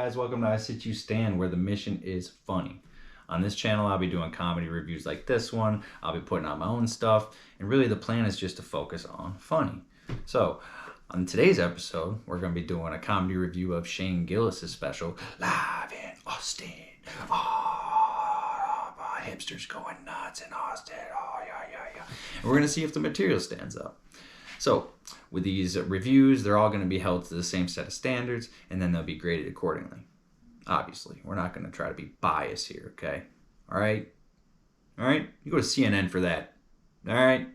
guys, welcome to I Sit You Stand, where the mission is funny. On this channel, I'll be doing comedy reviews like this one. I'll be putting out my own stuff, and really the plan is just to focus on funny. So, on today's episode, we're going to be doing a comedy review of Shane Gillis' special, Live in Austin. Oh, hipsters going nuts in Austin. Oh, yeah. And we're going to see if the material stands up. So, with these reviews, they're all going to be held to the same set of standards, and then they'll be graded accordingly. Obviously, we're not going to try to be biased here, okay? All right? You go to CNN for that. All right?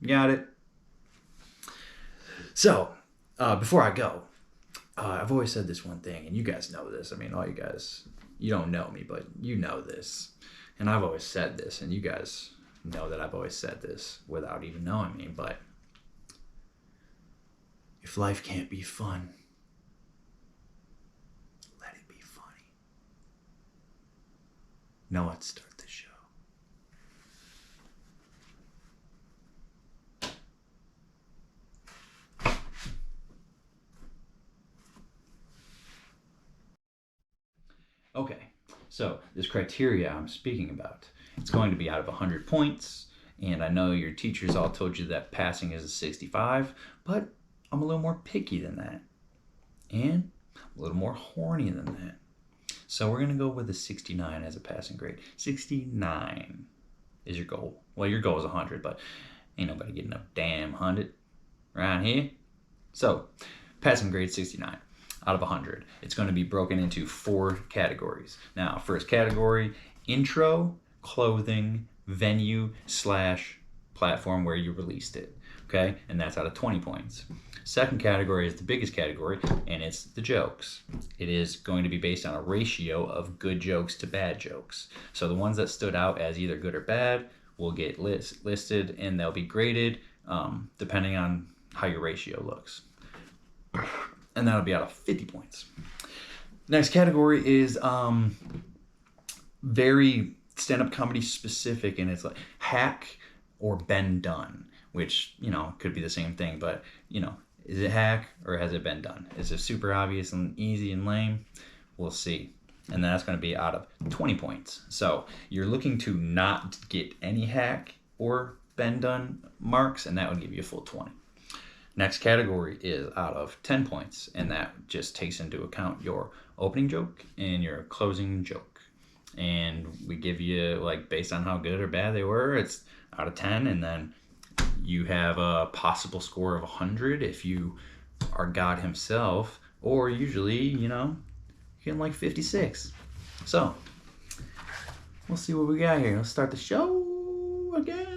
Got it? So, before I go, I've always said this one thing, and you guys know this. I mean, all you guys, you don't know me, but you know this. And I've always said this, and you guys know that I've always said this without even knowing me, but if life can't be fun, let it be funny. Now let's start the show. Okay, so this criteria I'm speaking about, it's going to be out of 100 points, and I know your teachers all told you that passing is a 65, but I'm a little more picky than that, and a little more horny than that. So we're going to go with a 69 as a passing grade. 69 is your goal. Well, your goal is 100, but ain't nobody getting a damn 100 around here. So, passing grade 69 out of 100. It's going to be broken into 4 categories. Now, first category, intro, clothing, venue / platform where you released it. Okay, and that's out of 20 points. Second category is the biggest category, and it's the jokes. It is going to be based on a ratio of good jokes to bad jokes. So the ones that stood out as either good or bad will get listed, and they'll be graded depending on how your ratio looks. And that'll be out of 50 points. Next category is very stand-up comedy specific, and it's like hack or been done, which, could be the same thing, but, is it hack or has it been done? Is it super obvious and easy and lame? We'll see. And that's going to be out of 20 points. So you're looking to not get any hack or been done marks, and that would give you a full 20. Next category is out of 10 points, and that just takes into account your opening joke and your closing joke. And we give you, based on how good or bad they were, it's out of 10, and then you have a possible score of 100 if you are God himself, or usually, you get 56. So, we'll see what we got here. Let's start the show again.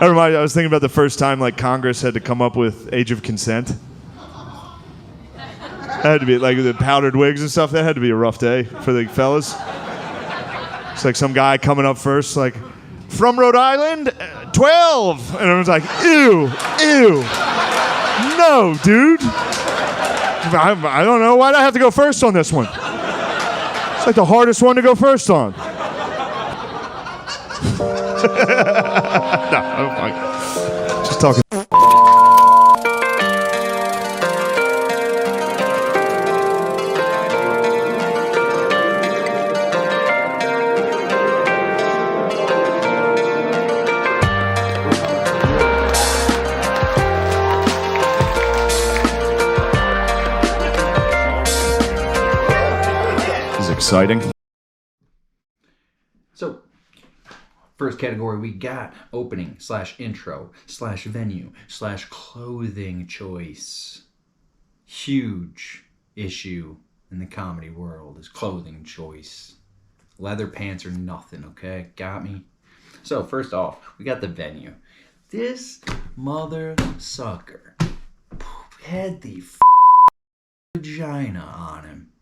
I was thinking about the first time Congress had to come up with age of consent. That had to be the powdered wigs and stuff. That had to be a rough day for the fellas. It's some guy coming up first, from Rhode Island, 12, and everyone's like, ew, no, dude. I don't know why'd I have to go first on this one. It's the hardest one to go first on. No, I'm just talking. This is exciting. So, first category we got opening / intro / venue / clothing choice. Huge issue in the comedy world is clothing choice. Leather pants or nothing, okay? Got me? So first off, we got the venue. This mother sucker had the vagina on him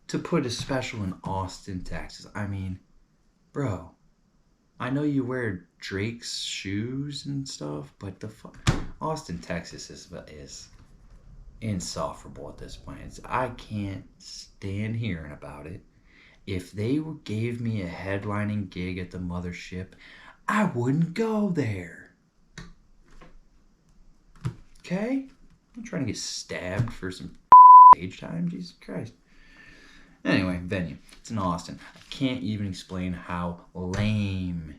to put a special in Austin, Texas. I mean, bro, I know you wear Drake's shoes and stuff, but Austin, Texas is insufferable at this point. I can't stand hearing about it. If they gave me a headlining gig at the mothership, I wouldn't go there. Okay? I'm trying to get stabbed for some stage time. Jesus Christ. Anyway, venue. It's in Austin. I can't even explain how lame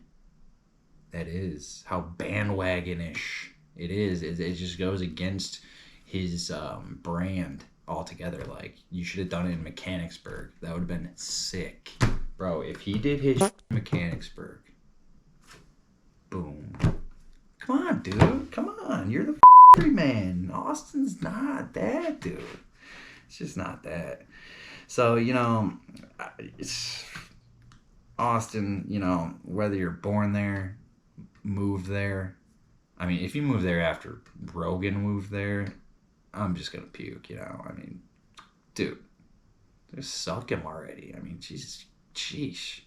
that is. How bandwagonish it is. It just goes against his brand altogether. Like, you should have done it in Mechanicsburg. That would have been sick. Bro, if he did his in Mechanicsburg, boom. Come on, dude. Come on. You're the man. Austin's not that, dude. It's just not that. So, it's Austin, whether you're born there, moved there. I mean, if you moved there after Rogan moved there, I'm just going to puke, Dude, just suck him already. I mean, Jesus, sheesh.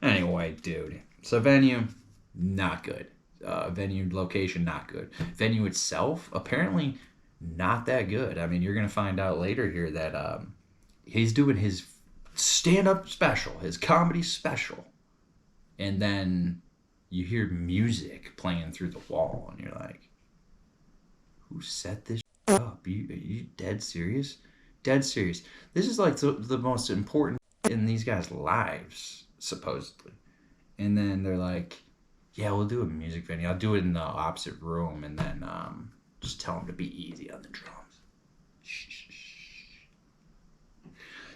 Anyway, dude. So venue, not good. Venue location, not good. Venue itself, apparently not that good. I mean, you're going to find out later here that he's doing his stand-up special, his comedy special. And then you hear music playing through the wall, and you're like, who set this up? Are you dead serious? Dead serious. This is like the most important in these guys' lives, supposedly. And then they're like, yeah, we'll do a music venue. I'll do it in the opposite room, and then just tell them to be easy on the drums.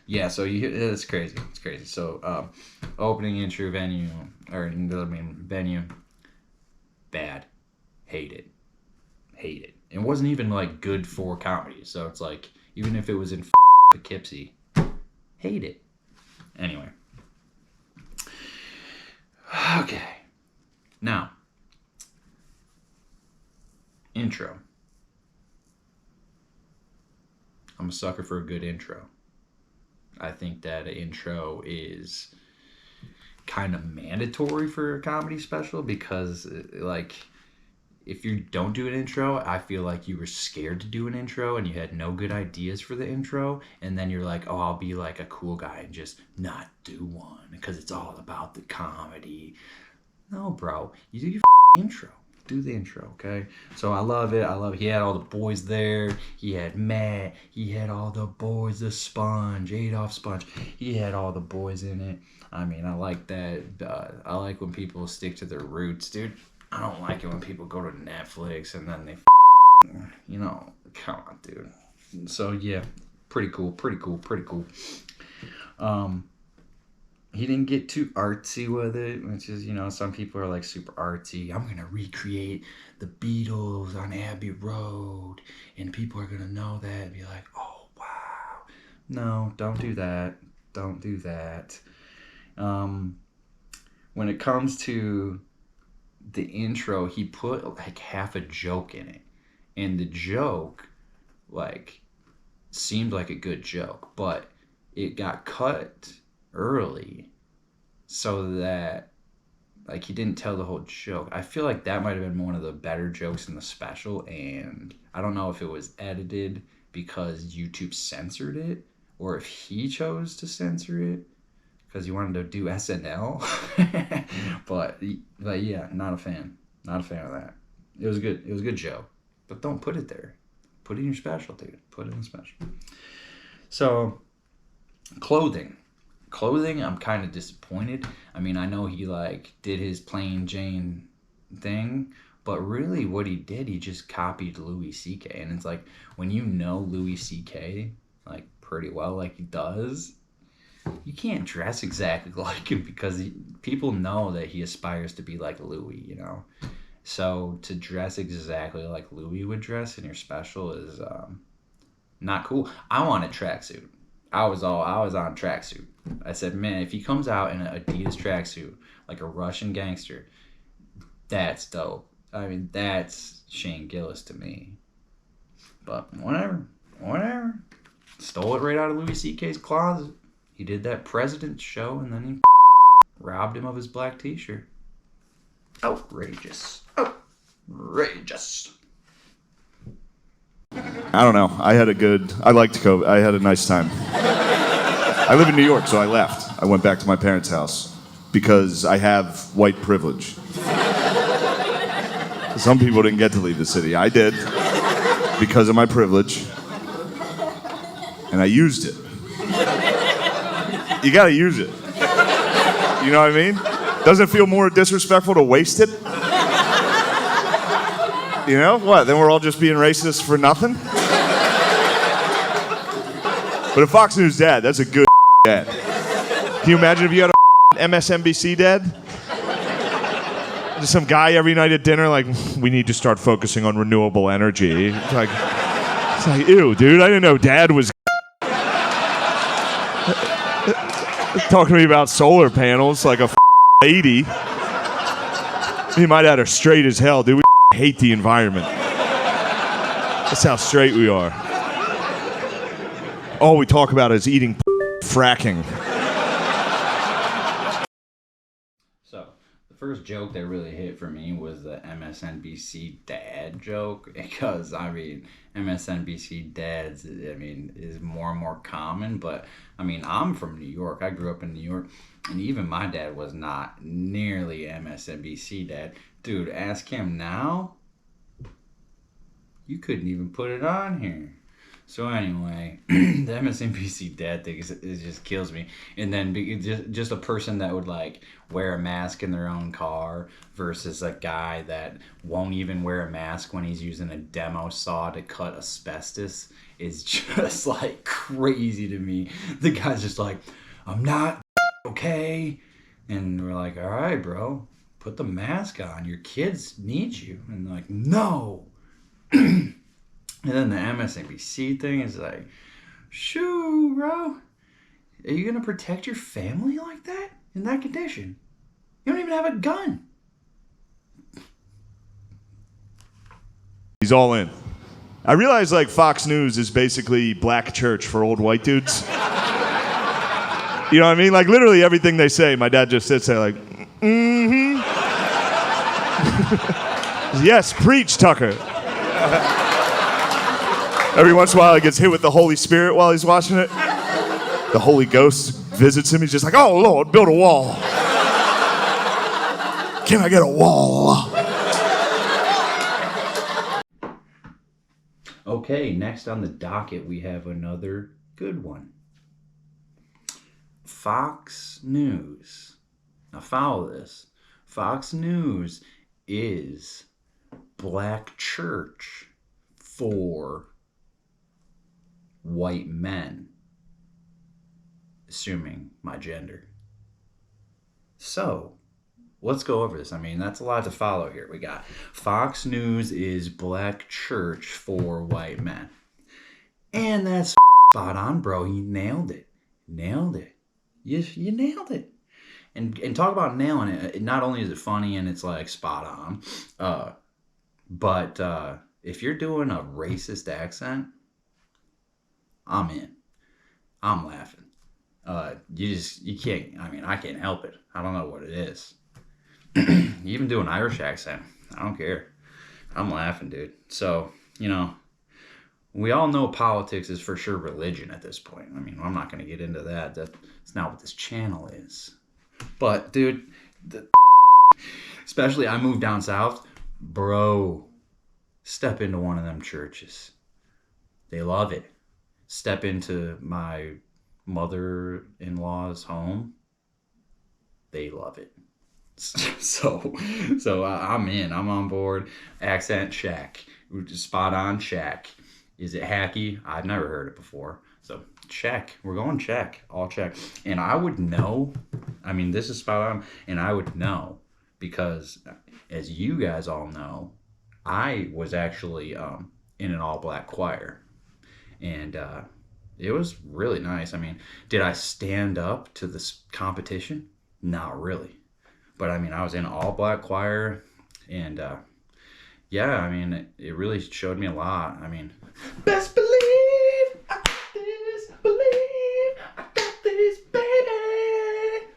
Yeah, so it's crazy. It's crazy. So, opening intro venue, venue, bad. Hate it. It wasn't even like good for comedy. So it's like, even if it was in Poughkeepsie, hate it. Anyway. Okay. Now, intro. I'm a sucker for a good intro. I think that an intro is kind of mandatory for a comedy special because, like, if you don't do an intro, I feel like you were scared to do an intro and you had no good ideas for the intro. And then you're like, oh, I'll be like a cool guy and just not do one because it's all about the comedy. No, bro. You do your intro. Do the intro, okay? So I love it. He had all the boys there. He had Matt. He had all the boys. The Sponge. Adolf Sponge. He had all the boys in it. I mean, I like that. I like when people stick to their roots, dude. I don't like it when people go to Netflix and then they, come on, dude. So, yeah, pretty cool. He didn't get too artsy with it, which is, some people are like super artsy. I'm going to recreate the Beatles on Abbey Road, and people are going to know that and be like, oh, wow. No, don't do that. Don't do that. When it comes to the intro, he put like half a joke in it. And the joke, like, seemed like a good joke, but it got cut early so that, like, he didn't tell the whole joke. I feel like that might have been one of the better jokes in the special, and I don't know if it was edited because YouTube censored it or if he chose to censor it because he wanted to do SNL. but yeah, not a fan of that. It was good. It was a good joke, but don't put it there. Put it in your special, dude. Put it in the special. So, clothing, I'm kind of disappointed. I mean, I know he like did his plain Jane thing, but really what he did, he just copied Louis C.K. And it's like, when you know Louis C.K. like pretty well, like he does, you can't dress exactly like him because people know that he aspires to be like Louis, So to dress exactly like Louis would dress in your special is not cool. I want a tracksuit. I was on tracksuit. I said, man, if he comes out in an Adidas tracksuit like a Russian gangster, that's dope. I mean, that's Shane Gillis to me. But whatever. Stole it right out of Louis C.K.'s closet. He did that President show and then he robbed him of his black t-shirt. Outrageous. I don't know. I liked COVID. I had a nice time. I live in New York, so I left. I went back to my parents' house because I have white privilege. Some people didn't get to leave the city. I did because of my privilege, and I used it. You gotta use it. You know what I mean? Doesn't it feel more disrespectful to waste it? You know? What, then we're all just being racist for nothing? But a Fox News dad, that's a good dad. Can you imagine if you had a MSNBC dad? Just some guy every night at dinner like, we need to start focusing on renewable energy. It's like, ew, dude, I didn't know dad was talking to me about solar panels like a lady. He might have her straight as hell, dude. We hate the environment. That's how straight we are. All we talk about is eating fracking. So, the first joke that really hit for me was the MSNBC dad joke, because, I mean, MSNBC dads, I mean, is more and more common, but, I mean, I'm from New York. I grew up in New York, and even my dad was not nearly MSNBC dad. Dude, ask him now, you couldn't even put it on here. So anyway, the MSNBC dad thing it just kills me. And then just a person that would like wear a mask in their own car versus a guy that won't even wear a mask when he's using a demo saw to cut asbestos is just like crazy to me. The guy's just like, I'm not okay. And we're like, all right, bro, put the mask on. Your kids need you. And they're like, no. And then the MSNBC thing is like, shoo, bro. Are you going to protect your family like that? In that condition? You don't even have a gun. He's all in. I realize like Fox News is basically black church for old white dudes. You know what I mean? Like literally everything they say, my dad just sits there like, mm-hmm. Yes, preach, Tucker. Every once in a while he gets hit with the Holy Spirit while he's watching it. The Holy Ghost visits him. He's just like, oh, Lord, build a wall. Can I get a wall? Okay, next on the docket we have another good one. Fox News. Now follow this. Fox News is black church for white men, assuming my gender. So, let's go over this. I mean, that's a lot to follow here. We got Fox News is black church for white men. And that's spot on, bro. You nailed it. Nailed it. You nailed it. And talk about nailing it. Not only is it funny and it's like spot on, but if you're doing a racist accent, I'm in. I'm laughing. You can't, I mean, I can't help it. I don't know what it is. You even do an Irish accent. I don't care. I'm laughing, dude. So, you know, we all know politics is for sure religion at this point. I mean, I'm not going to get into that. That's not what this channel is. But, dude, especially I moved down south. Bro, step into one of them churches. They love it. Step into my mother-in-law's home. They love it. So I'm in. I'm on board. Accent check. Spot on check. Is it hacky? I've never heard it before. So check. We're going check. All check. And I would know. I mean, this is spot on. And I would know because, as you guys all know, I was actually in an all-black choir. And it was really nice. I mean, did I stand up to this competition? Not really. But, I mean, I was in an all-black choir. And, yeah, I mean, it really showed me a lot. I mean, best believe I got this. Believe I got this, baby.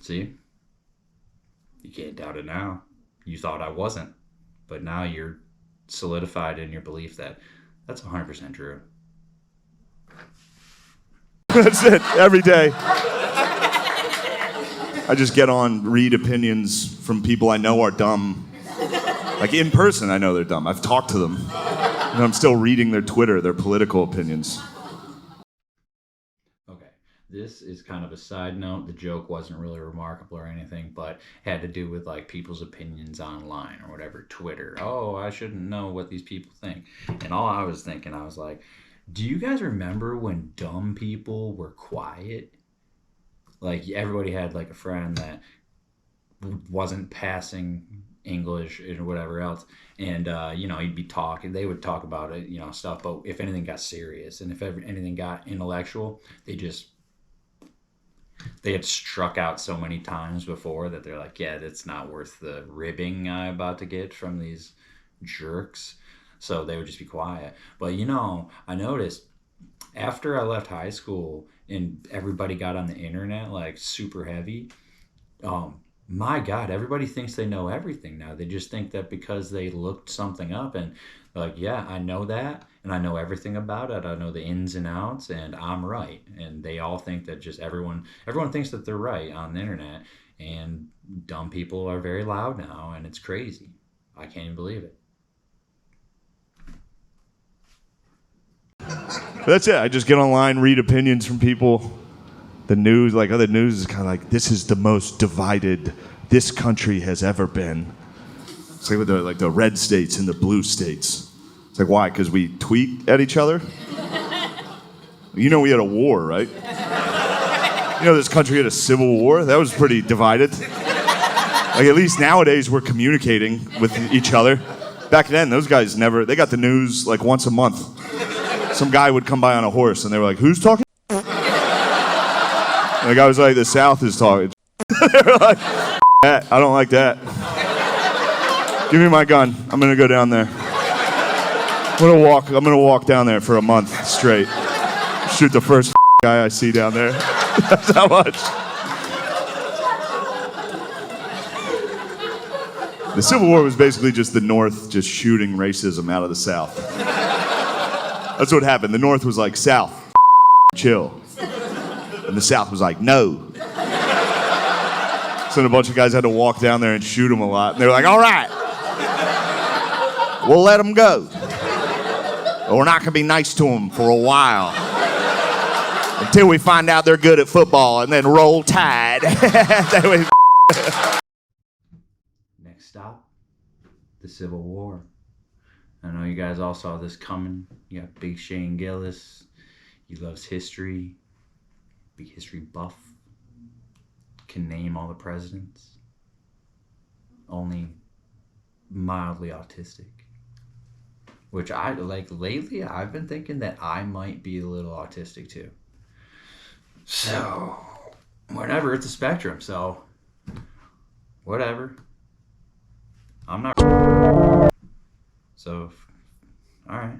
See? You can't doubt it now. You thought I wasn't. But now you're solidified in your belief that that's 100% true. That's it, every day. I just get on, read opinions from people I know are dumb. Like in person, I know they're dumb. I've talked to them. And I'm still reading their Twitter, their political opinions. Okay, this is kind of a side note. The joke wasn't really remarkable or anything, but had to do with like people's opinions online or whatever, Twitter. Oh, I shouldn't know what these people think. And all I was thinking, I was like, do you guys remember when dumb people were quiet? Like everybody had like a friend that wasn't passing English or whatever else, and he'd be talking. They would talk about it, stuff. But if anything got serious, and if anything got intellectual, they had struck out so many times before that they're like, yeah, that's not worth the ribbing I'm about to get from these jerks. So they would just be quiet. But I noticed after I left high school and everybody got on the internet like super heavy, my God, everybody thinks they know everything now. They just think that because they looked something up and like, yeah, I know that and I know everything about it. I know the ins and outs and I'm right. And they all think that just everyone thinks that they're right on the internet, and dumb people are very loud now, and it's crazy. I can't even believe it. But that's it. I just get online, read opinions from people. The news, like other news, is kind of like, this is the most divided this country has ever been. It's like with the red states and the blue states. It's like, why? Because we tweet at each other? We had a war, right? This country had a civil war. That was pretty divided. Like at least nowadays we're communicating with each other. Back then, those guys they got the news like once a month. Some guy would come by on a horse and they were like, who's talking? And the guy was like, the South is talking. They were like, I don't like that. Give me my gun. I'm gonna go down there. I'm gonna walk down there for a month straight. Shoot the first guy I see down there. That's how much. The Civil War was basically just the North just shooting racism out of the South. That's what happened. The North was like, South, chill. And the South was like, no. So then a bunch of guys had to walk down there and shoot them a lot. And they were like, all right, we'll let them go. But we're not going to be nice to them for a while. Until we find out they're good at football, and then roll tide. Next stop, the Civil War. I know you guys all saw this coming. You got big Shane Gillis. He loves history. Big history buff. Can name all the presidents. Only mildly autistic. Which lately I've been thinking that I might be a little autistic too. So, whatever, it's a spectrum, so whatever. I'm not. So, alright.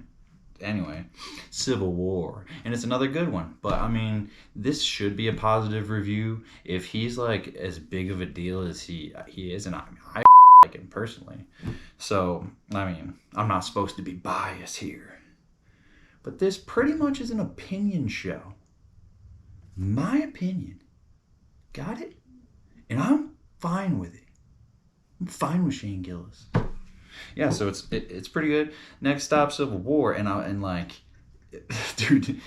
Anyway, Civil War. And it's another good one. But, I mean, this should be a positive review. If he's, like, as big of a deal as he is, and I like him personally. So, I mean, I'm not supposed to be biased here. But this pretty much is an opinion show. My opinion. Got it? And I'm fine with it. I'm fine with Shane Gillis. Yeah, so it's pretty good. Next stop, Civil War, and like, dude,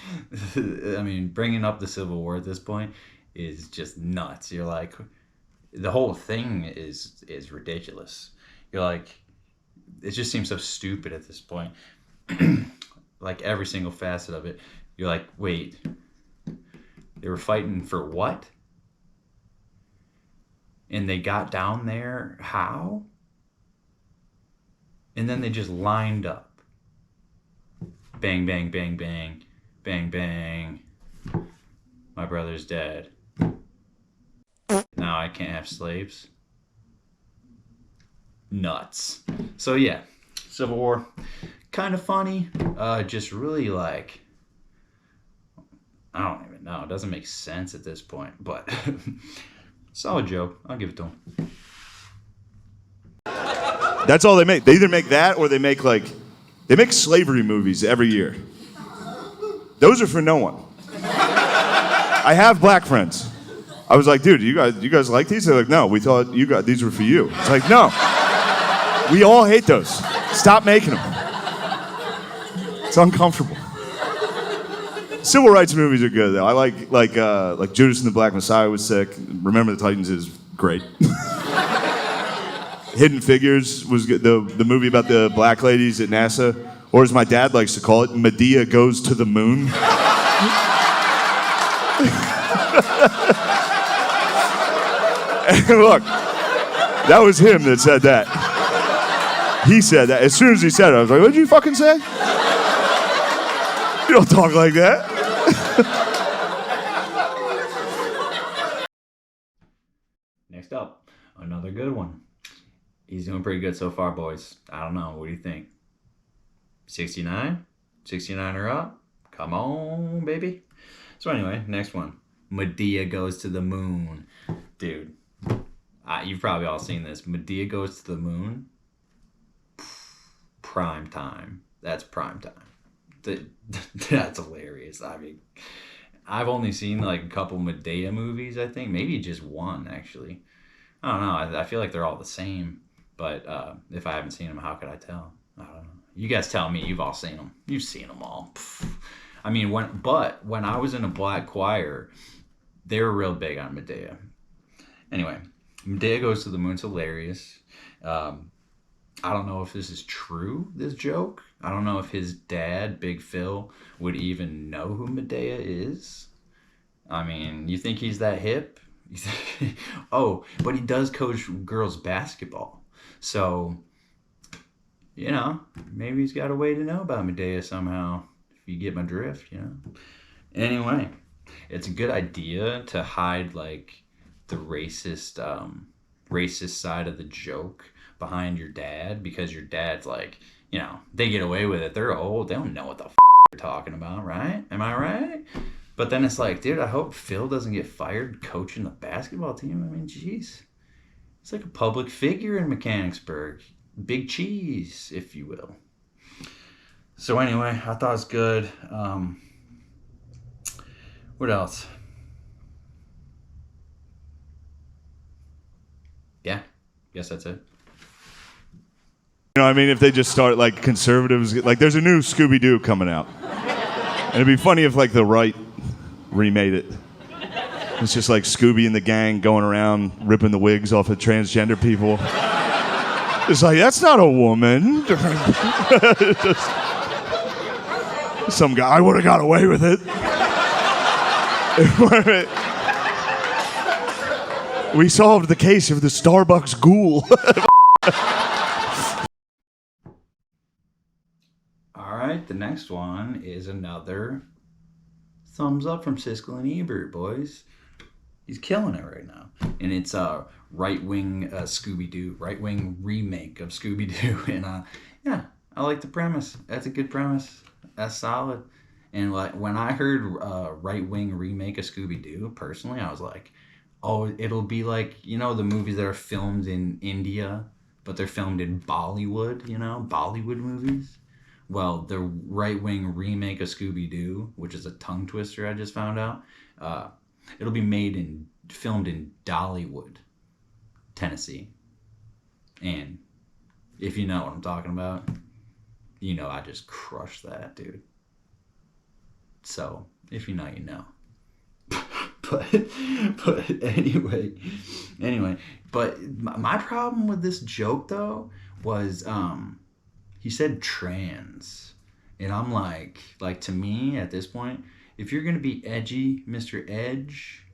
I mean, bringing up the Civil War at this point is just nuts. You're like, the whole thing is ridiculous. You're like, it just seems so stupid at this point. Like every single facet of it, you're like, wait, they were fighting for what? And they got down there, how? And then they just lined up. Bang, bang, bang, bang. Bang, bang. My brother's dead. Now I can't have slaves. Nuts. So yeah, Civil War. Kind of funny. Just really like, I don't even know. It doesn't make sense at this point. But solid joke. I'll give it to him. That's all they make. They either make that or they make slavery movies every year. Those are for no one. I have black friends. I was like, dude, you guys like these? They're like, no, we thought these were for you. It's like, no. We all hate those. Stop making them. It's uncomfortable. Civil rights movies are good though. I like Judas and the Black Messiah was sick. Remember the Titans is great. Hidden Figures was good. The movie about the black ladies at NASA, or as my dad likes to call it, Medea Goes to the Moon. And look, that was him that said that. He said that. As soon as he said it, I was like, what did you fucking say? You don't talk like that. Next up, another good one. He's doing pretty good so far, boys. I don't know. What do you think? 69? 69 or up? Come on, baby. So anyway, next one. Medea Goes to the Moon. Dude, you've probably all seen this. Medea Goes to the Moon. Prime time. That's prime time. That's hilarious. I mean, I've only seen like a couple Medea movies, I think. Maybe just one, actually. I don't know. I feel like they're all the same. But if I haven't seen them, how could I tell? I don't know. You guys tell me. You've all seen them. You've seen them all. I mean, when I was in a black choir, they were real big on Medea. Anyway, Medea Goes to the Moon's hilarious. I don't know if this is true, this joke. I don't know if his dad, Big Phil, would even know who Medea is. I mean, you think he's that hip? Oh, but he does coach girls basketball. So, you know, maybe he's got a way to know about Medea somehow, if you get my drift, you know. Anyway, it's a good idea to hide, like, the racist side of the joke behind your dad, because your dad's like, you know, they get away with it. They're old. They don't know what the they're talking about, right? Am I right? But then it's like, dude, I hope Phil doesn't get fired coaching the basketball team. I mean, jeez. It's like a public figure in Mechanicsburg. Big cheese, if you will. So anyway, I thought it was good. What else? Yeah, guess that's it. You know, I mean, if they just start, like, conservatives, like, there's a new Scooby-Doo coming out. And it'd be funny if, like, the right remade it. It's just, like, Scooby and the gang going around ripping the wigs off of transgender people. It's like, that's not a woman. Just, some guy would have got away with it. We solved the case of the Starbucks ghoul. The next one is another thumbs up from Siskel and Ebert, boys. He's killing it right now. And it's a right-wing Scooby-Doo, right-wing remake of Scooby-Doo. And yeah, I like the premise. That's a good premise. That's solid. And like when I heard right-wing remake of Scooby-Doo, personally, I was like, oh, it'll be like, you know, the movies that are filmed in India, but they're filmed in Bollywood, you know, Bollywood movies. Well, the right-wing remake of Scooby-Doo, which is a tongue twister I just found out, it'll be filmed in Dollywood, Tennessee. And if you know what I'm talking about, you know I just crushed that, dude. So, if you know, you know. but anyway, but my problem with this joke, though, was... he said trans, and I'm like to me at this point, if you're gonna be edgy, Mr. Edge,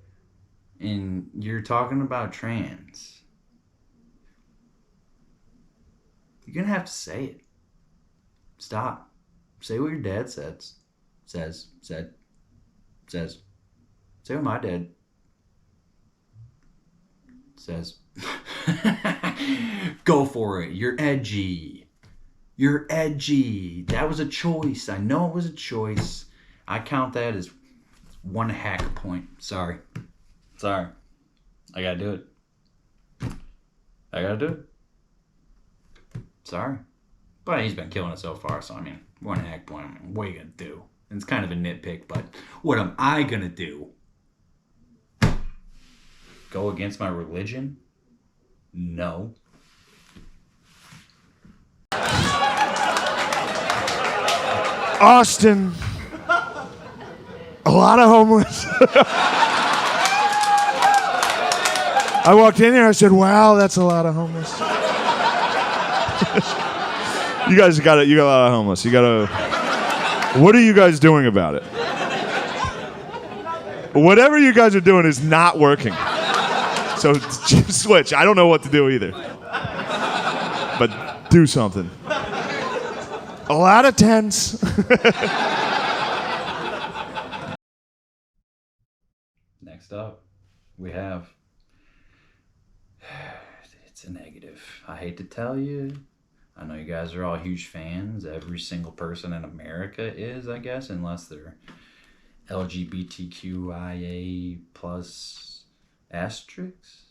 and you're talking about trans, you're gonna have to say it. Stop. Say what your dad says. Say what my dad says. Go for it. You're edgy. You're edgy. That was a choice. I know it was a choice. I count that as one hack point. Sorry. I gotta do it. Sorry. But he's been killing it so far, so I mean, one hack point. I mean, what are you gonna do? And it's kind of a nitpick, but what am I gonna do? go against my religion? No. Austin. A lot of homeless. I walked in here, I said, wow, that's a lot of homeless. You guys got it. You got a lot of homeless. You got to. What are you guys doing about it? Whatever you guys are doing is not working. So just switch. I don't know what to do either. But do something. A lot of tents. Next up, we have. It's a negative. I hate to tell you. I know you guys are all huge fans. Every single person in America is, I guess, unless they're LGBTQIA plus asterisks.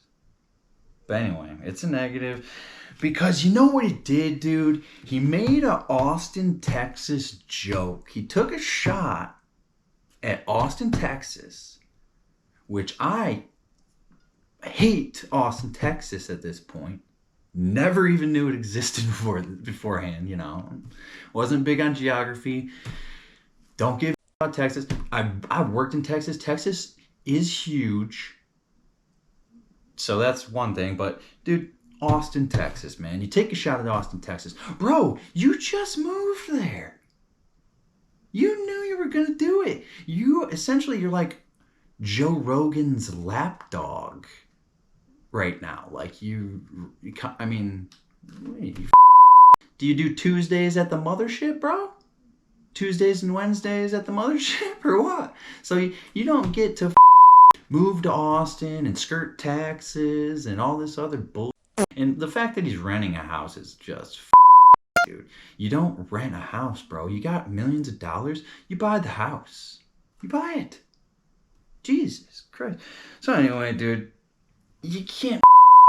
But anyway, it's a negative because you know what he did, dude? He made a Austin, Texas joke. He took a shot at Austin, Texas, which I hate Austin, Texas at this point. Never even knew it existed beforehand, you know. Wasn't big on geography. Don't give about Texas. I worked in Texas. Texas is huge. So that's one thing. But, dude, Austin, Texas, man. You take a shot at Austin, Texas. Bro, you just moved there. You knew you were going to do it. You're like Joe Rogan's lapdog right now. Like I mean, do you do Tuesdays at the mothership, bro? Tuesdays and Wednesdays at the mothership or what? So you don't get to move to Austin and skirt taxes and all this other bull. And the fact that he's renting a house is just dude. You don't rent a house, bro. You got millions of dollars. You buy the house. You buy it. Jesus Christ. So anyway, dude, you can't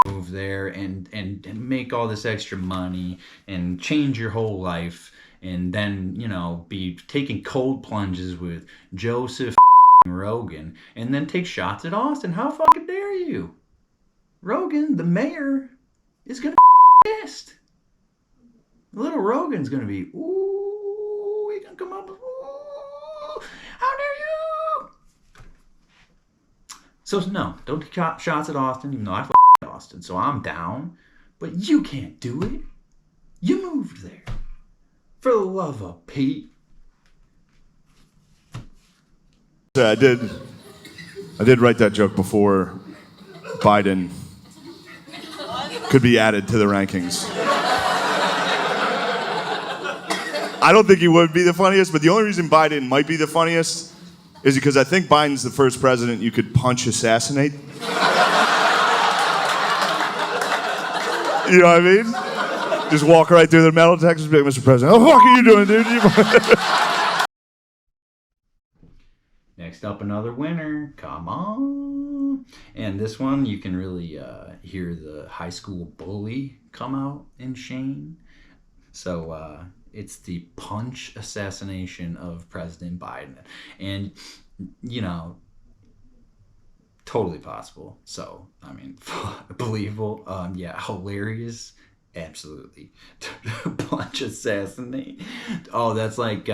move there and make all this extra money and change your whole life and then, you know, be taking cold plunges with Joseph Rogan and then take shots at Austin. How fucking dare you? Rogan, the mayor, is gonna be pissed. Little Rogan's gonna be, ooh, he gonna come up, ooh, how dare you? So no, don't take shots at Austin, even though I Austin, so I'm down. But you can't do it. You moved there. For the love of Pete. I did write that joke before Biden could be added to the rankings. I don't think he would be the funniest, but the only reason Biden might be the funniest is because I think Biden's the first president you could punch assassinate. You know what I mean? Just walk right through the metal detectors and be like, Mr. President, what the fuck are you doing, dude? Next up, another winner. Come on. And this one, you can really hear the high school bully come out in Shane. So it's the punch assassination of President Biden. And, you know, totally possible. So, I mean, believable. Yeah, hilarious. Absolutely. Punch assassinate. Oh, that's like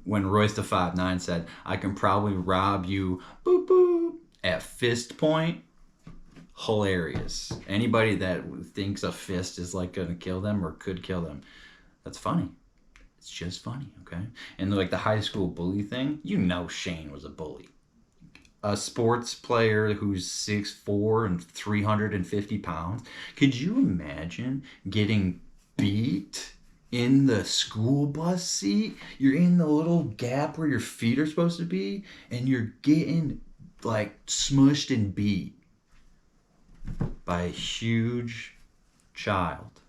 when Royce the 5'9" said, I can probably rob you boop boop at fist point. Hilarious. Anybody that thinks a fist is like gonna kill them or could kill them, that's funny. It's just funny, okay? And like the high school bully thing, you know Shane was a bully. A sports player who's 6'4" and 350 pounds. Could you imagine getting beat in the school bus seat? You're in the little gap where your feet are supposed to be, and you're getting like smushed and beat by a huge child.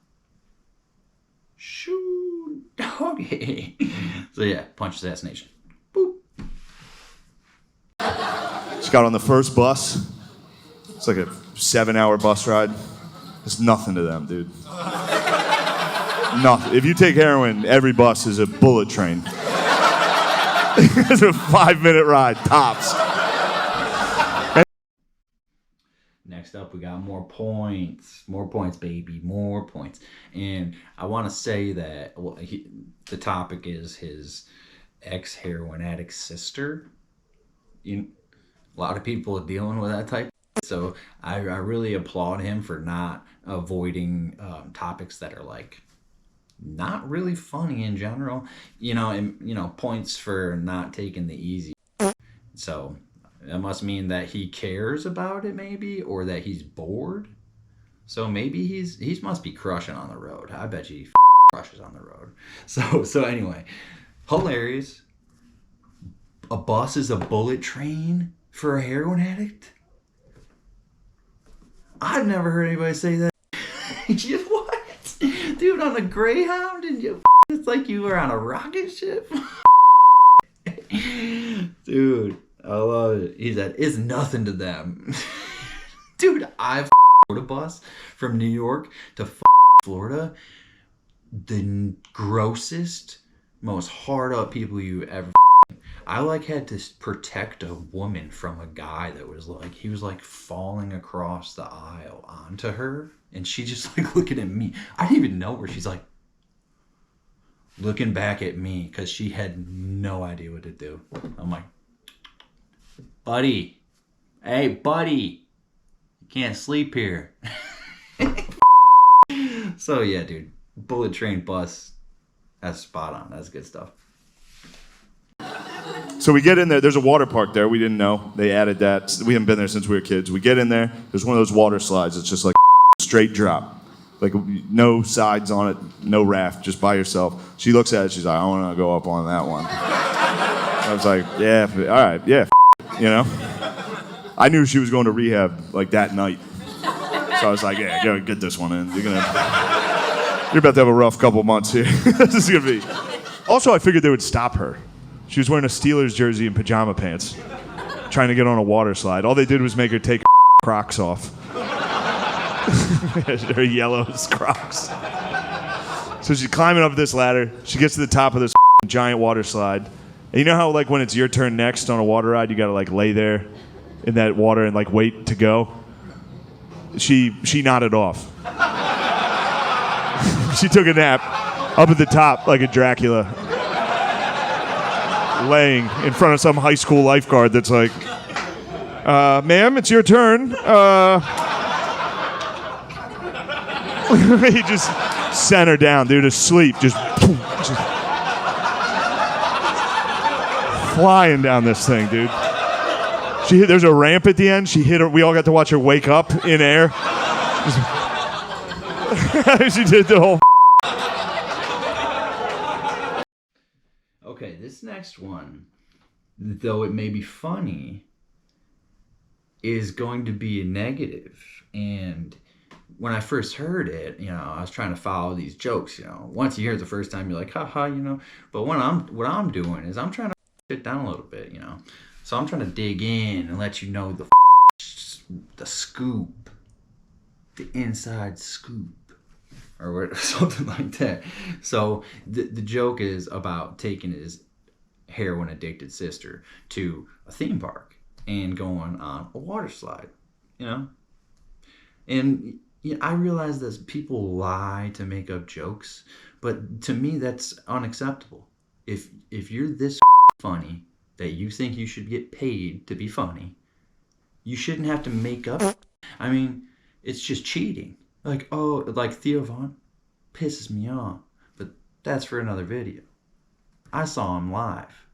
Shoot, doggy. So yeah, punch assassination. Boop. Just got on the first bus. It's like a 7-hour bus ride. It's nothing to them, dude. Nothing. If you take heroin, every bus is a bullet train. It's a 5-minute ride, tops. next up, we got more points. More points, baby. More points. And I want to say that the topic is his ex-heroin addict sister. A lot of people are dealing with that type. So I really applaud him for not avoiding topics that are like not really funny in general. And points for not taking the easy. So that must mean that he cares about it, maybe, or that he's bored. So maybe he must be crushing on the road. I bet you he crushes on the road. So anyway, hilarious. A bus is a bullet train for a heroin addict? I've never heard anybody say that. What? Dude, on a Greyhound? And it's like you were on a rocket ship? Dude, I love it. He said, it's nothing to them. Dude, I've rode a bus from New York to Florida. The grossest, most hard up people you ever. I had to protect a woman from a guy that was he was falling across the aisle onto her, and she just looking at me. I didn't even know her. She's looking back at me because she had no idea what to do. I'm like, buddy, hey buddy, you can't sleep here. So yeah, dude, bullet train bus, that's spot on. That's good stuff. So we get in there. There's a water park there. We didn't know. They added that. We haven't been there since we were kids. We get in there. There's one of those water slides. It's just straight drop. No sides on it, no raft, just by yourself. She looks at it. She's like, I want to go up on that one. I was like, yeah, all right, yeah, I knew she was going to rehab that night. So I was like, yeah, go get this one in. You're about to have a rough couple months here. This is going to be. Also, I figured they would stop her. She was wearing a Steelers jersey and pajama pants, trying to get on a water slide. All they did was make her take her Crocs off. Her yellow Crocs. So she's climbing up this ladder. She gets to the top of this giant water slide. And you know how when it's your turn next on a water ride, you got to lay there in that water and wait to go? She nodded off. She took a nap up at the top like a Dracula, laying in front of some high school lifeguard that's like, ma'am, it's your turn. He just sent her down, dude, asleep, just flying down this thing, dude. There's a ramp at the end. She hit her. We all got to watch her wake up in air. She did the whole. Okay, this next one, though it may be funny, is going to be a negative. And when I first heard it, I was trying to follow these jokes. Once you hear it the first time, you're like, haha, But what I'm doing is I'm trying to sit down a little bit, So I'm trying to dig in and let you know the scoop, the inside scoop, or something like that. So the joke is about taking his heroin addicted sister to a theme park and going on a water slide, And I realize that people lie to make up jokes, but to me that's unacceptable. If you're this funny that you think you should get paid to be funny, you shouldn't have to make up. I mean, it's just cheating. Theo Von pisses me off, but that's for another video. I saw him live,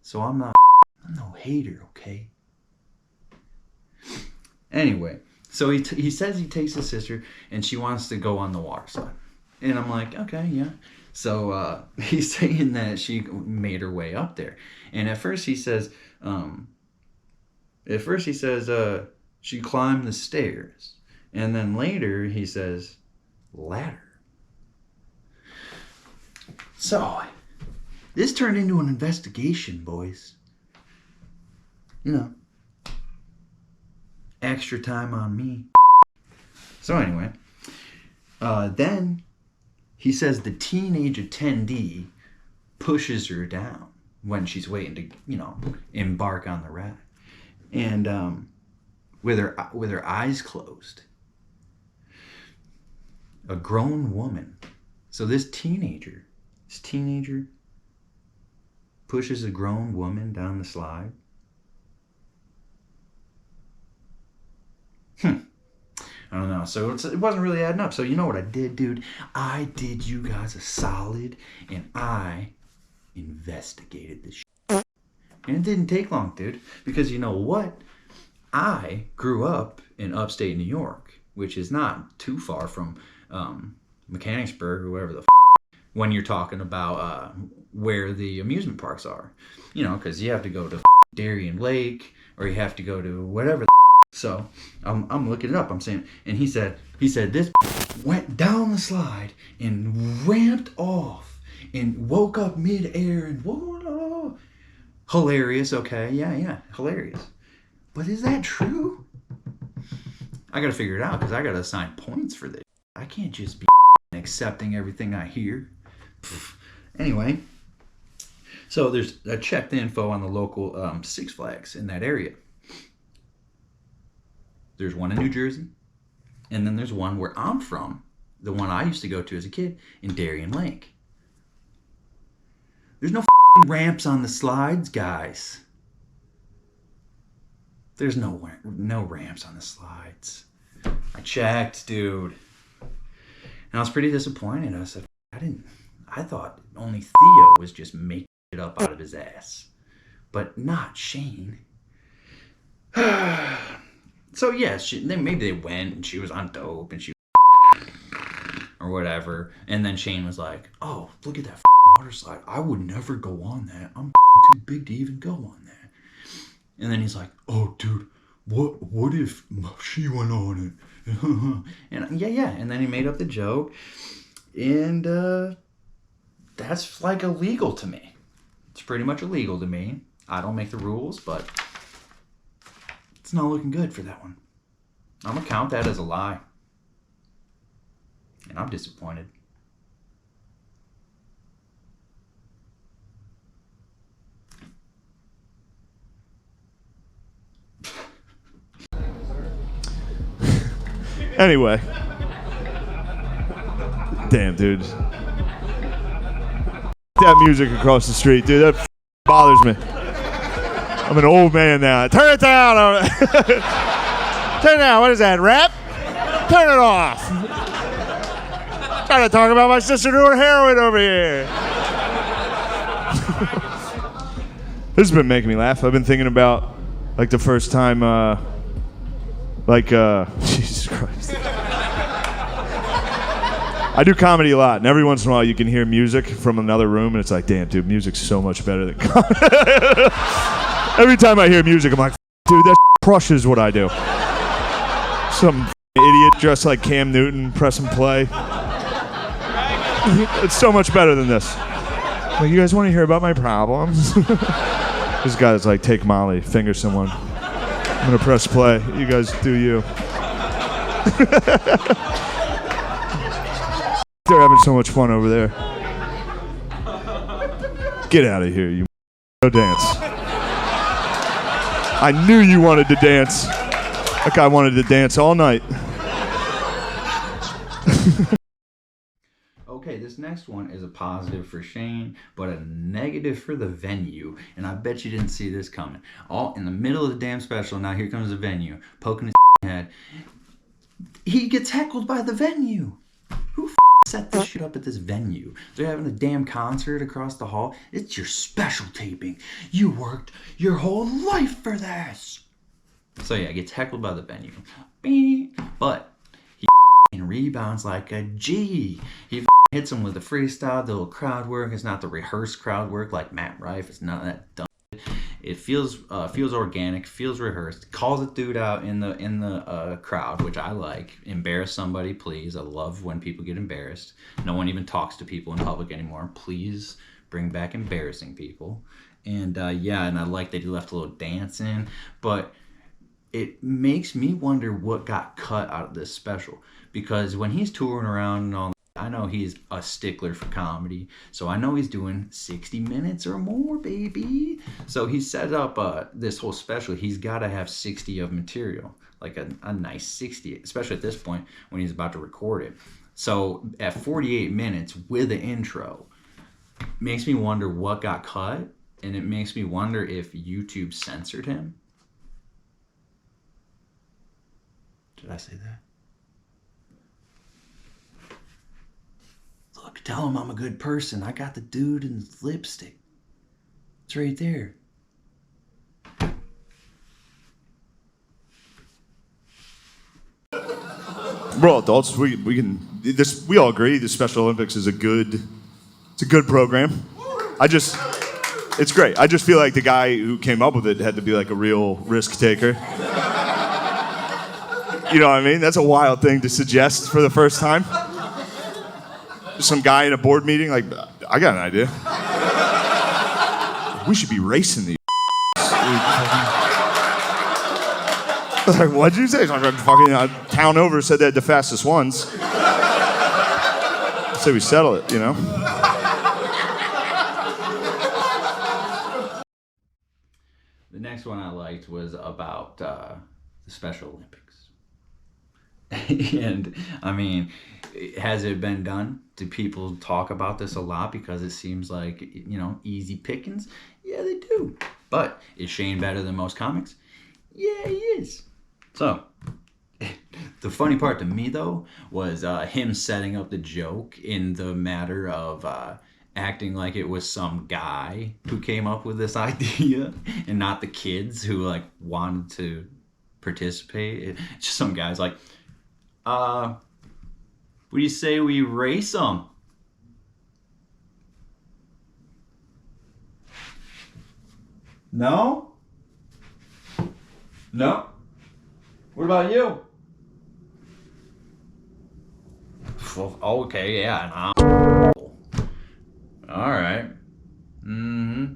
so I'm no hater, okay? Anyway, so he says he takes his sister and she wants to go on the water slide, and I'm like, okay, yeah. So he's saying that she made her way up there, and at first he says she climbed the stairs, and then later he says ladder. So this turned into an investigation, boys. Extra time on me. So anyway, then he says the teenage attendee pushes her down when she's waiting to, embark on the ride. And with her eyes closed. A grown woman. So this teenager pushes a grown woman down the slide. I don't know. So it wasn't really adding up. So you know what I did, dude? I did you guys a solid, and I investigated this shit. And it didn't take long, dude. Because you know what? I grew up in upstate New York, which is not too far from Mechanicsburg or whatever the when you're talking about where the amusement parks are. You know, because you have to go to Darien Lake, or you have to go to whatever the So I'm looking it up. I'm saying, and he said this went down the slide and ramped off and woke up midair and whoa, hilarious. Okay, yeah, hilarious. But is that true? I gotta figure it out because I gotta assign points for this. I can't just be accepting everything I hear. Anyway, so I checked the info on the local Six Flags in that area. There's one in New Jersey, and then there's one where I'm from, the one I used to go to as a kid, in Darien Lake. There's no ramps on the slides, guys. There's no ramps on the slides. I checked, dude. And I was pretty disappointed. I said, I thought only Theo was just making it up out of his ass. But not Shane. So yeah, maybe they went and she was on dope and she or whatever. And then Shane was like, "Oh, look at that water slide. I would never go on that. I'm too big to even go on that." And then he's like, "Oh, dude, what if she went on it?" And yeah. And then he made up the joke, and that's like illegal to me. It's pretty much illegal to me. I don't make the rules, but it's not looking good for that one. I'm going to count that as a lie. And I'm disappointed. Anyway. Damn, dude. That music across the street, dude. That bothers me. I'm an old man now. Turn it down. Turn it down. What is that, rap? Turn it off. Trying to talk about my sister doing heroin over here. This has been making me laugh. I've been thinking about, like, the first time, Jesus Christ. I do comedy a lot, and every once in a while you can hear music from another room, and it's like, damn, dude, music's so much better than comedy. Every time I hear music, I'm like, dude, that crushes what I do. Some idiot dressed like Cam Newton pressing play. It's so much better than this. Like, you guys want to hear about my problems? This guy's like, take Molly, finger someone. I'm going to press play. You guys do you. They're having so much fun over there. Get out of here, you go dance. I knew you wanted to dance. That guy wanted to dance all night. Okay, this next one is a positive for Shane, but a negative for the venue. And I bet you didn't see this coming. All in the middle of the damn special, now here comes the venue, poking his head. He gets heckled by the venue. Who set this shit up at this venue? They're having a damn concert across the hall. It's your special taping. You worked your whole life for this. So yeah, gets heckled by the venue. But he rebounds like a G. He hits him with the freestyle, the little crowd work. It's not the rehearsed crowd work like Matt Rife. It's none of that dumb. It feels organic, feels rehearsed. Calls a dude out in the crowd, which I like. Embarrass somebody, please. I love when people get embarrassed. No one even talks to people in public anymore. Please bring back embarrassing people. And and I like that he left a little dance in. But it makes me wonder what got cut out of this special, because when he's touring around and all I know he's a stickler for comedy, so I know he's doing 60 minutes or more, baby. So he set up this whole special. He's got to have 60 of material, like a nice 60, especially at this point when he's about to record it. So at 48 minutes with an intro, makes me wonder what got cut, and it makes me wonder if YouTube censored him. Did I say that? Look, tell him I'm a good person. I got the dude in his lipstick. It's right there. We're all adults. We can this. We all agree the Special Olympics is a good program. It's great. I just feel like the guy who came up with it had to be like a real risk taker. You know what I mean? That's a wild thing to suggest for the first time. Some guy in a board meeting, like, I got an idea. We should be racing these. Like, what'd you say? Fucking town over said they had the fastest ones. So we settle it, you know? The next one I liked was about the Special Olympics. And, I mean, has it been done? Do people talk about this a lot because it seems like, easy pickings? Yeah, they do. But is Shane better than most comics? Yeah, he is. So, the funny part to me, though, was him setting up the joke in the matter of acting like it was some guy who came up with this idea and not the kids who, like, wanted to participate. It's just some guys like, what do you say we race them? No? No? What about you? Well, okay, yeah. All right. Mm-hmm.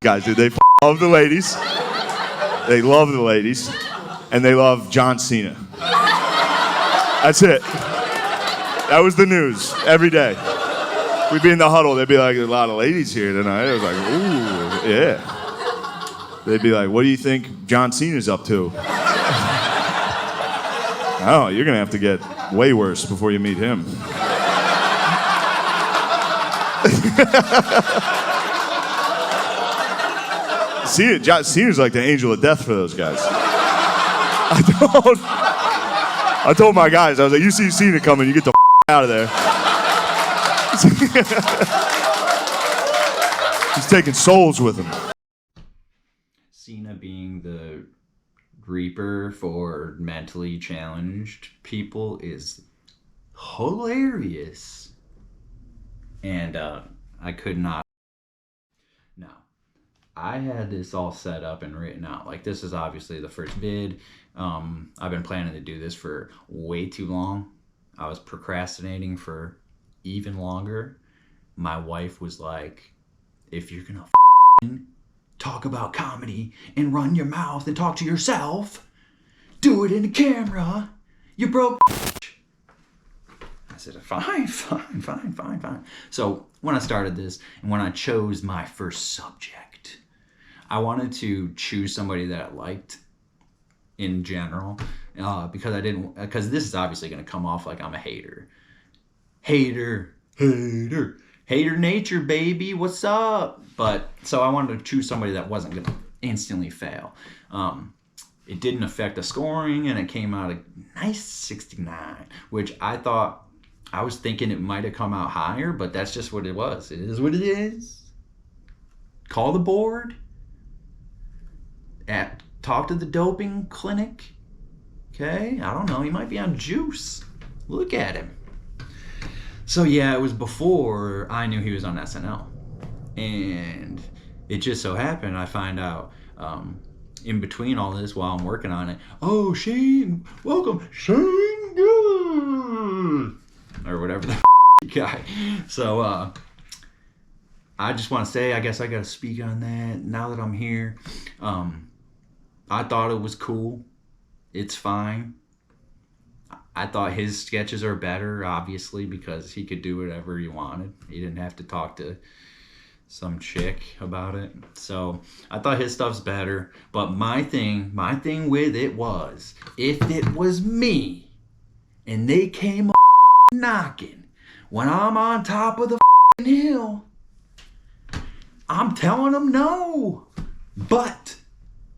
Guys, dude, they love the ladies. They love the ladies. And they love John Cena. That's it. That was the news every day. We'd be in the huddle. They'd be like, a lot of ladies here tonight. I was like, ooh, yeah. They'd be like, what do you think John Cena's up to? Oh, you're going to have to get way worse before you meet him. John Cena's like the angel of death for those guys. I told my guys, I was like, you see Cena coming, you get the out of there. He's taking souls with him. Cena being the Reaper for mentally challenged people is hilarious. And I could not. Now, I had this all set up and written out. Like, this is obviously the first vid. I've been planning to do this for way too long. I was procrastinating for even longer. My wife was like, if you're gonna talk about comedy and run your mouth and talk to yourself, do it in the camera. You broke. I said, fine. So when I started this and when I chose my first subject, I wanted to choose somebody that I liked in general, because this is obviously going to come off like I'm a hater nature, baby, what's up? But so I wanted to choose somebody that wasn't going to instantly fail. It didn't affect the scoring, and it came out a nice 69, which I was thinking it might have come out higher, but that's just what it was. It is what it is. Call the board. Talk to the doping clinic. Okay? I don't know. He might be on juice. Look at him. So, yeah, it was before I knew he was on SNL. And it just so happened I find out in between all this while I'm working on it, oh, Shane, welcome, Shane Gillis, or whatever the guy. So, I just want to say, I guess I got to speak on that now that I'm here. I thought it was cool. It's fine. I thought his sketches are better, obviously, because he could do whatever he wanted. He didn't have to talk to some chick about it. So I thought his stuff's better. But my thing with it was, if it was me and they came knocking when I'm on top of the hill, I'm telling them no. But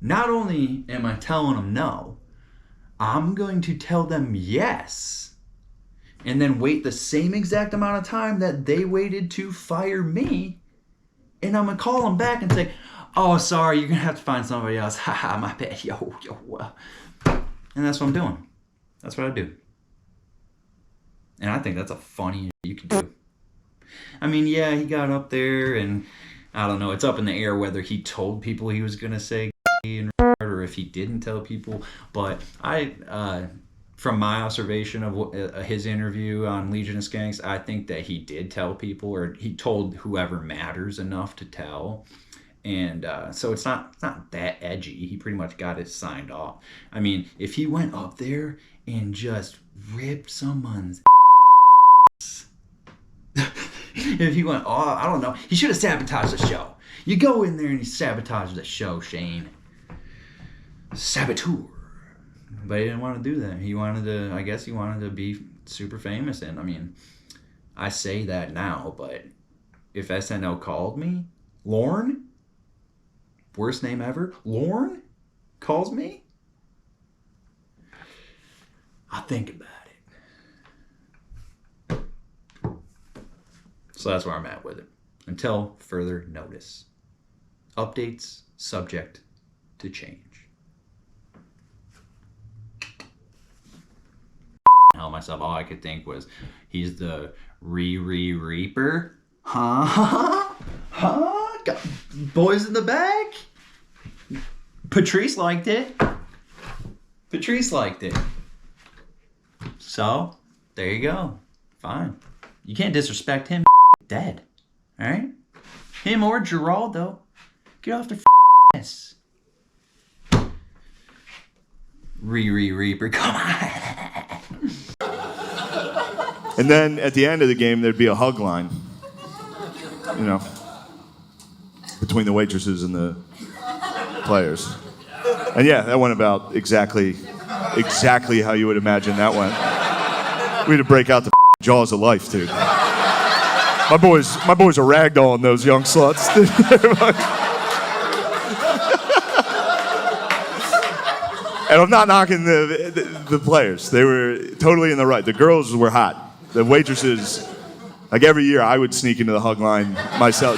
not only am I telling them no, I'm going to tell them yes, and then wait the same exact amount of time that they waited to fire me, and I'm going to call them back and say, oh, sorry, you're going to have to find somebody else. Haha, my bad. Yo. And that's what I'm doing. That's what I do. And I think that's a funny you can do. I mean, yeah, he got up there, and I don't know, it's up in the air whether he told people he was going to say and or if he didn't tell people. But from my observation of his interview on Legion of Skanks, I think that he did tell people, or he told whoever matters enough to tell. And so it's not that edgy. He pretty much got it signed off. I mean, if he went up there and just ripped someone's if he went, I don't know, he should have sabotaged the show. You go in there and you sabotage the show, Shane. Saboteur. But he didn't want to do that. He wanted to be super famous. And I mean, I say that now, but if SNL called me, Lorne, worst name ever, Lorne calls me, I'll think about it. So that's where I'm at with it. Until further notice. Updates subject to change. Hell, myself, all I could think was, he's the Reaper. Huh? Got boys in the back? Patrice liked it. So, there you go. Fine. You can't disrespect him. Dead. Alright? Him or Geraldo. Get off their ass. Reaper. Come on. And then at the end of the game, there'd be a hug line, between the waitresses and the players. And yeah, that went about exactly how you would imagine that went. We had to break out the jaws of life, dude. My boys are ragdolling those young sluts. And I'm not knocking the players. They were totally in the right. The girls were hot. The waitresses, like every year, I would sneak into the hug line myself.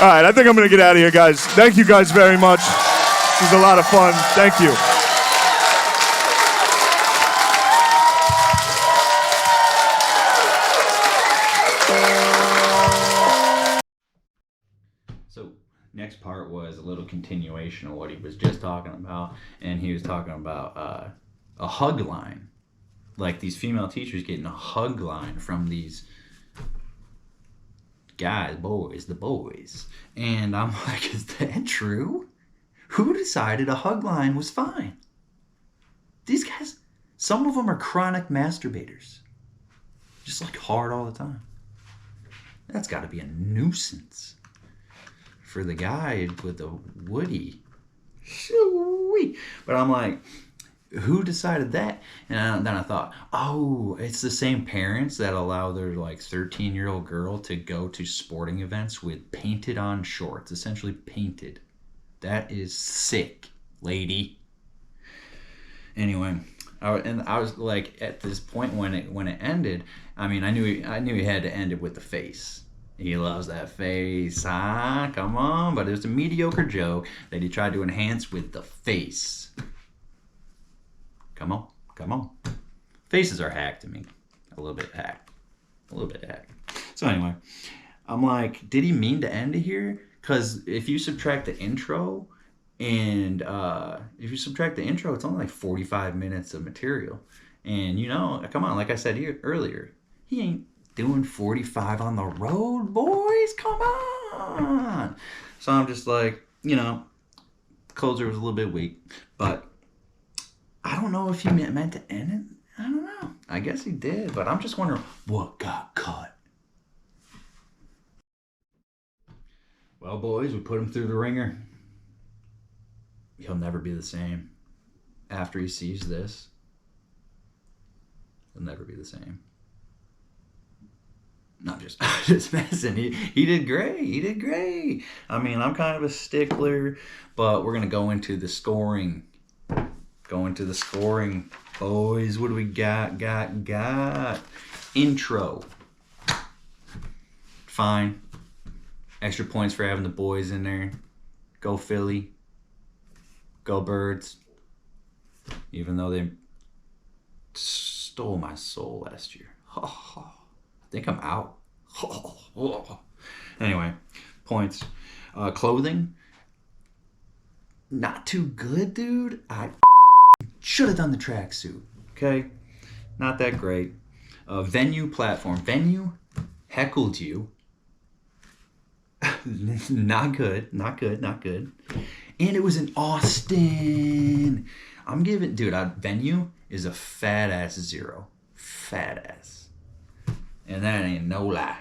All right, I think I'm going to get out of here, guys. Thank you guys very much. This was a lot of fun. Thank you. So next part was a little continuation of what he was just talking about, and he was talking about a hug line, like these female teachers getting a hug line from these guys, the boys. And I'm like, is that true? Who decided a hug line was fine? These guys, some of them are chronic masturbators, just like hard all the time. That's got to be a nuisance for the guy with the woody. Shoo-wee. But I'm like, who decided that? And then I thought, oh, it's the same parents that allow their 13-year-old girl to go to sporting events with painted on shorts, essentially painted. That is sick, lady. Anyway, I was like, at this point when it ended, I mean, I knew he had to end it with the face. He loves that face, huh? Come on. But it was a mediocre joke that he tried to enhance with the face. Come on. Faces are hacked to me. A little bit hacked. So anyway, I'm like, did he mean to end it here? Because if you subtract the intro, and it's only like 45 minutes of material. And come on, like I said earlier, he ain't doing 45 on the road, boys. Come on. So I'm just like, closer was a little bit weak, but I don't know if he meant to end it. I don't know. I guess he did, but I'm just wondering what got cut. Well, boys, we put him through the ringer. He'll never be the same. After he sees this, he'll never be the same. No, I'm just messing. He did great. He did great. I mean, I'm kind of a stickler, but we're going to go into the scoring. Boys, what do we got? Intro. Fine. Extra points for having the boys in there. Go Philly. Go Birds. Even though they stole my soul last year. I think I'm out. Anyway, points. Clothing. Not too good, dude. I should have done the tracksuit. Okay? Not that great. Venue platform. Venue heckled you. Not good. And it was in Austin. I'm giving, dude, venue is a fat ass 0. Fat ass. And that ain't no lie.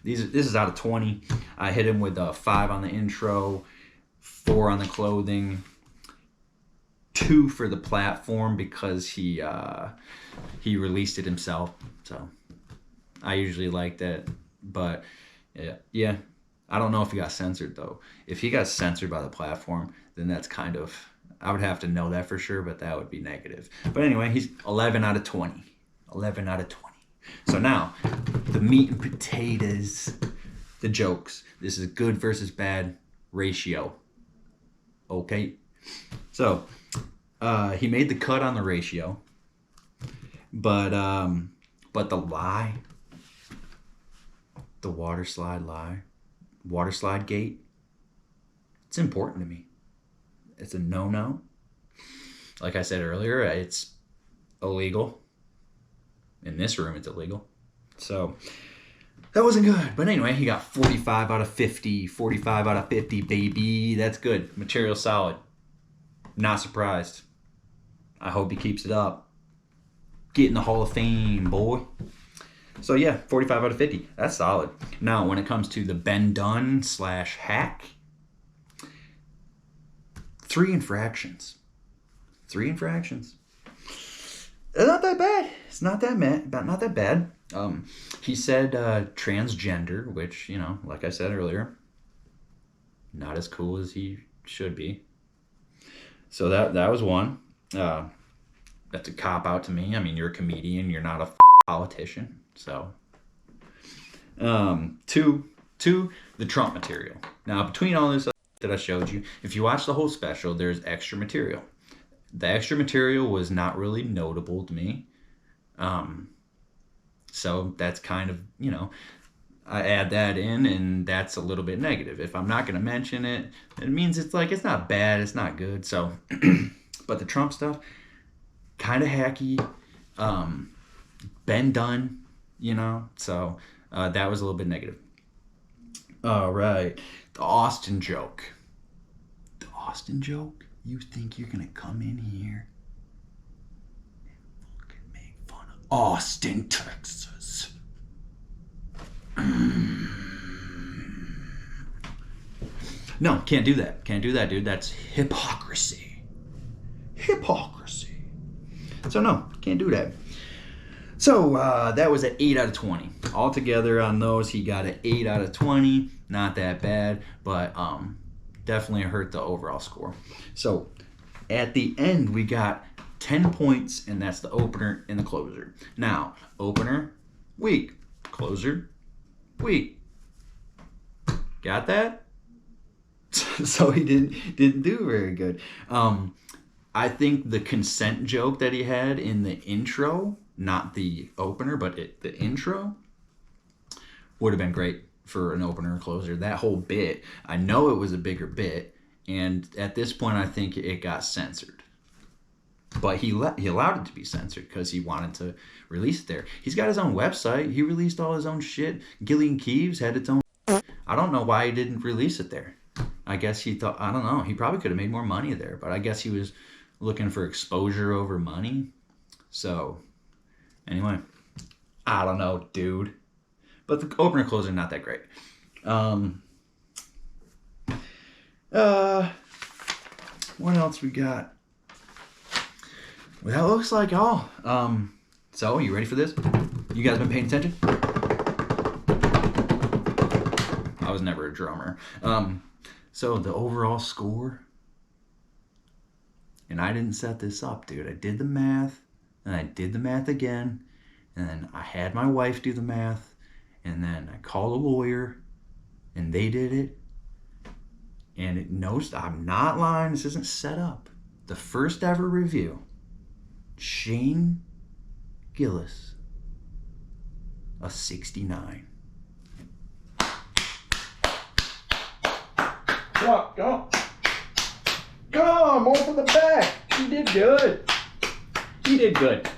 This is out of 20. I hit him with a 5 on the intro, 4 on the clothing, 2 for the platform because he released it himself. So I usually like that. But yeah. I don't know if he got censored, though. If he got censored by the platform, then that's kind of... I would have to know that for sure, but that would be negative. But anyway, he's 11 out of 20. 11 out of 20. So now, the meat and potatoes, the jokes. This is good versus bad ratio. Okay? So, he made the cut on the ratio. But the lie, the water slide gate, it's important to me. It's a no-no. Like I said earlier, it's illegal. In this room, it's illegal. So, that wasn't good. But anyway, he got 45 out of 50. 45 out of 50, baby. That's good. Material solid. Not surprised. I hope he keeps it up. Get in the Hall of Fame, boy. So yeah, 45 out of 50. That's solid. Now, when it comes to the Ben Dunn / hack, 3 infractions. 3 infractions. It's not that bad. It's not that bad. He said transgender, which, like I said earlier, not as cool as he should be. So that was one. That's a cop out to me. I mean, you're a comedian. You're not a politician. So, 2, the Trump material. Now, between all this that I showed you, if you watch the whole special, there's extra material. The extra material was not really notable to me. So that's kind of, I add that in, and that's a little bit negative. If I'm not going to mention it, it means it's not bad, it's not good. So, but the Trump stuff, kind of hacky. Ben Dunn. So that was a little bit negative. All right. The Austin joke. You think you're going to come in here and fucking make fun of Austin, Texas? No, can't do that. Can't do that, dude. That's hypocrisy. So no, can't do that. So that was an 8 out of 20. Altogether on those, he got an 8 out of 20. Not that bad, but definitely hurt the overall score. So at the end, we got 10 points, and that's the opener and the closer. Now, opener, weak. Closer, weak. Got that? So he didn't do very good. I think the consent joke that he had in the intro, not the opener, but the intro, would have been great for an opener and closer. That whole bit, I know it was a bigger bit, and at this point, I think it got censored. But he allowed it to be censored because he wanted to release it there. He's got his own website. He released all his own shit. Gillian Keeves had its own. I don't know why he didn't release it there. I guess he thought, I don't know, he probably could have made more money there, but I guess he was looking for exposure over money. So, anyway, I don't know, dude. But the opener closer are not that great. What else we got? Well, that looks like all. So, you ready for this? You guys been paying attention? I was never a drummer. So the overall score, and I didn't set this up, dude. I did the math, and I did the math again, and then I had my wife do the math, and then I called a lawyer, and they did it. And it knows I'm not lying. This isn't set up. The first ever review, Shane Gillis, a 69. Come on, more from the back. He did good. He did good.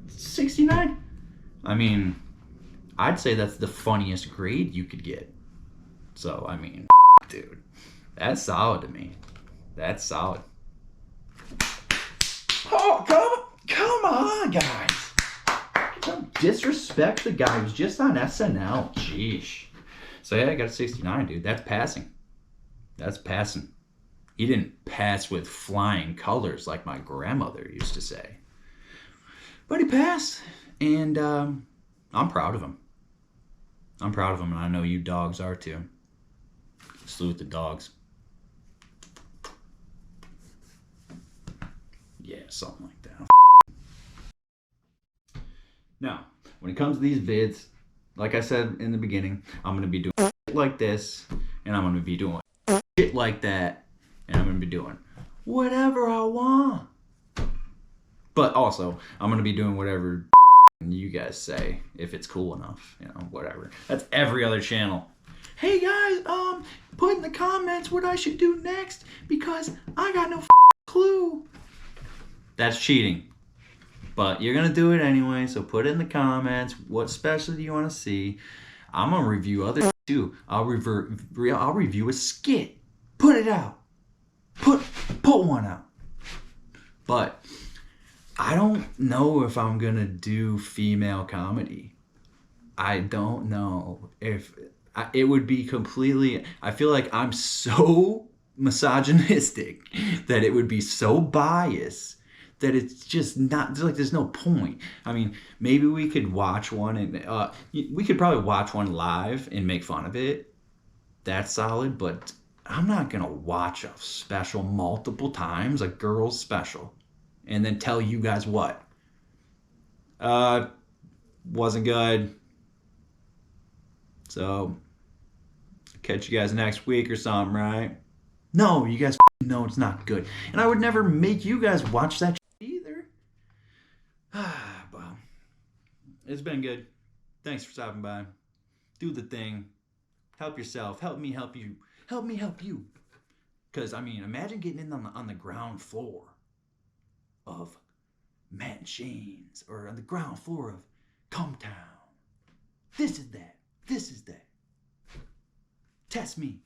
69? I mean, I'd say that's the funniest grade you could get. So, I mean, dude, that's solid to me. That's solid. Oh, come on, guys. Don't disrespect the guy who's just on SNL. Jeez. So, yeah, I got a 69, dude. That's passing. That's passing. He didn't pass with flying colors like my grandmother used to say. But he passed, and I'm proud of him. I'm proud of him, and I know you dogs are too. Salute the dogs. Yeah, something like that. Now, when it comes to these vids, like I said in the beginning, I'm going to be doing shit like this, and I'm going to be doing shit like that, and I'm going to be doing whatever I want. But also, I'm going to be doing whatever you guys say, if it's cool enough, whatever. That's every other channel. Hey guys, put in the comments what I should do next, because I got no clue. That's cheating. But you're going to do it anyway, so put it in the comments. What special do you want to see? I'm going to review other too. I'll review a skit. Put it out. Put one out. But I don't know if I'm going to do female comedy. I don't know if it would be completely, I feel like I'm so misogynistic that it would be so biased that it's just not, it's like there's no point. I mean, maybe we could watch one and we could probably watch one live and make fun of it. That's solid, but I'm not going to watch a special multiple times, a girl's special, and then tell you guys what? Wasn't good. So, catch you guys next week or something, right? No, you guys know it's not good. And I would never make you guys watch that either. Well, it's been good. Thanks for stopping by. Do the thing. Help yourself. Help me help you. Help me help you. Because, I mean, imagine getting in on the ground floor of Matt and Shane's, or on the ground floor of Cometown. This is that. This is that. Test me.